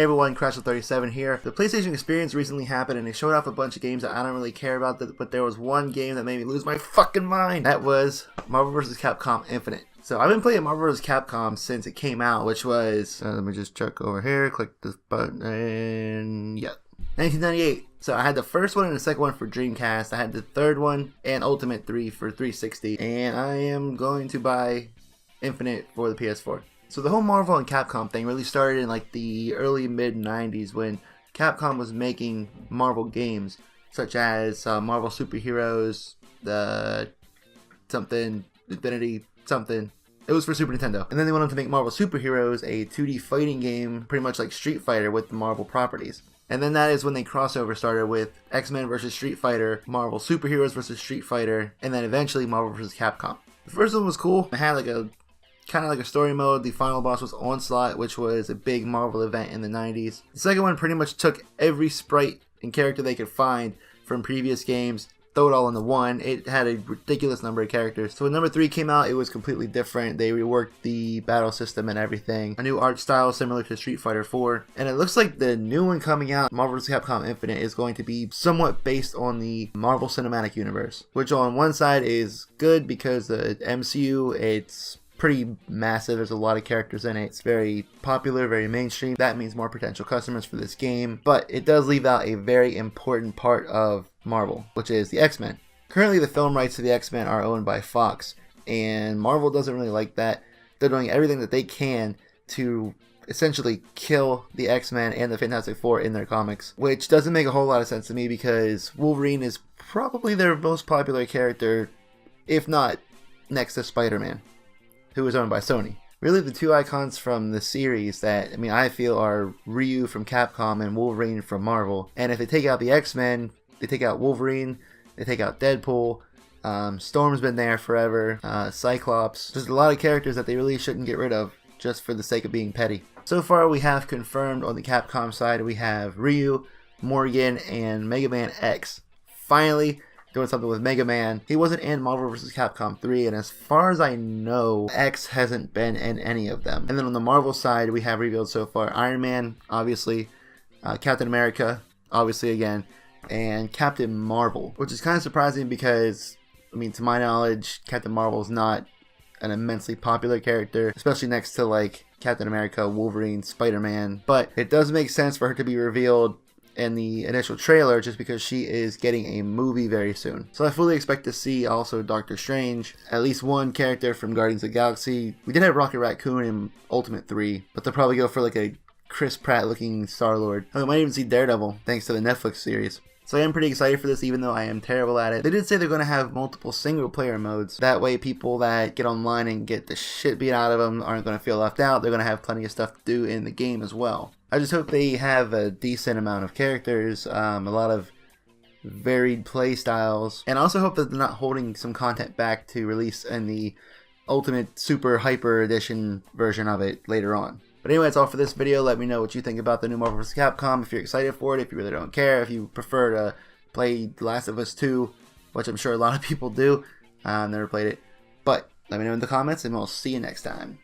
Hey everyone, CrashLove 37 here. The PlayStation Experience recently happened and they showed off a bunch of games that I don't really care about, but there was one game that made me lose my fucking mind. That was Marvel vs. Capcom Infinite. So I've been playing Marvel vs. Capcom since it came out, which was, let me just check over here, click this button, and yeah, 1998. So I had the first one and the second one for Dreamcast. I had the third one and Ultimate 3 for 360. And I am going to buy Infinite for the PS4. So the whole Marvel and Capcom thing really started in like the early mid 90s when Capcom was making Marvel games such as Marvel Superheroes, the something, Infinity something. It was for Super Nintendo. And then they went on to make Marvel Superheroes, a 2D fighting game pretty much like Street Fighter with the Marvel properties. And then that is when the crossover started with X-Men vs. Street Fighter, Marvel Superheroes vs. Street Fighter, and then eventually Marvel vs. Capcom. The first one was cool. It had like a kind of like a story mode. The final boss was Onslaught, which was a big Marvel event in the 90s. The second one pretty much took every sprite and character they could find from previous games, throw it all into one. It had a ridiculous number of characters. So when number 3 came out, it was completely different. They reworked the battle system and everything. A new art style similar to Street Fighter 4. And it looks like the new one coming out, Marvel vs. Capcom Infinite, is going to be somewhat based on the Marvel Cinematic Universe. Which on one side is good because the MCU, it's pretty massive. There's a lot of characters in it. It's very popular, very mainstream. That means more potential customers for this game. But it does leave out a very important part of Marvel, which is the X-Men. Currently, the film rights to the X-Men are owned by Fox, and Marvel doesn't really like that. They're doing everything that they can to essentially kill the X-Men and the Fantastic Four in their comics, which doesn't make a whole lot of sense to me because Wolverine is probably their most popular character, if not next to Spider-Man, who is owned by Sony. Really, the two icons from the series that, I feel are Ryu from Capcom and Wolverine from Marvel. And if they take out the X-Men, they take out Wolverine, they take out Deadpool, Storm's been there forever, Cyclops. There's a lot of characters that they really shouldn't get rid of just for the sake of being petty. So far, we have confirmed on the Capcom side, we have Ryu, Morgan, and Mega Man X. Finally doing something with Mega Man. He wasn't in Marvel vs. Capcom 3, and as far as I know, X hasn't been in any of them. And then on the Marvel side, we have revealed so far Iron Man, obviously, Captain America, obviously again, and Captain Marvel, which is kind of surprising because, to my knowledge, Captain Marvel is not an immensely popular character, especially next to like Captain America, Wolverine, Spider-Man. But it does make sense for her to be revealed in the initial trailer just because she is getting a movie very soon. So I fully expect to see also Doctor Strange, at least one character from Guardians of the Galaxy. We did have Rocket Raccoon in Ultimate 3, but they'll probably go for like a Chris Pratt looking Star-Lord. We might even see Daredevil thanks to the Netflix series. So I am pretty excited for this, even though I am terrible at it. They did say they're going to have multiple single player modes. That way people that get online and get the shit beat out of them aren't going to feel left out. They're going to have plenty of stuff to do in the game as well. I just hope they have a decent amount of characters, a lot of varied play styles, and I also hope that they're not holding some content back to release in the Ultimate Super Hyper Edition version of it later on. But anyway, that's all for this video. Let me know what you think about the new Marvel vs. Capcom, if you're excited for it, if you really don't care, if you prefer to play The Last of Us 2, which I'm sure a lot of people do. I've never played it. But let me know in the comments, and we'll see you next time.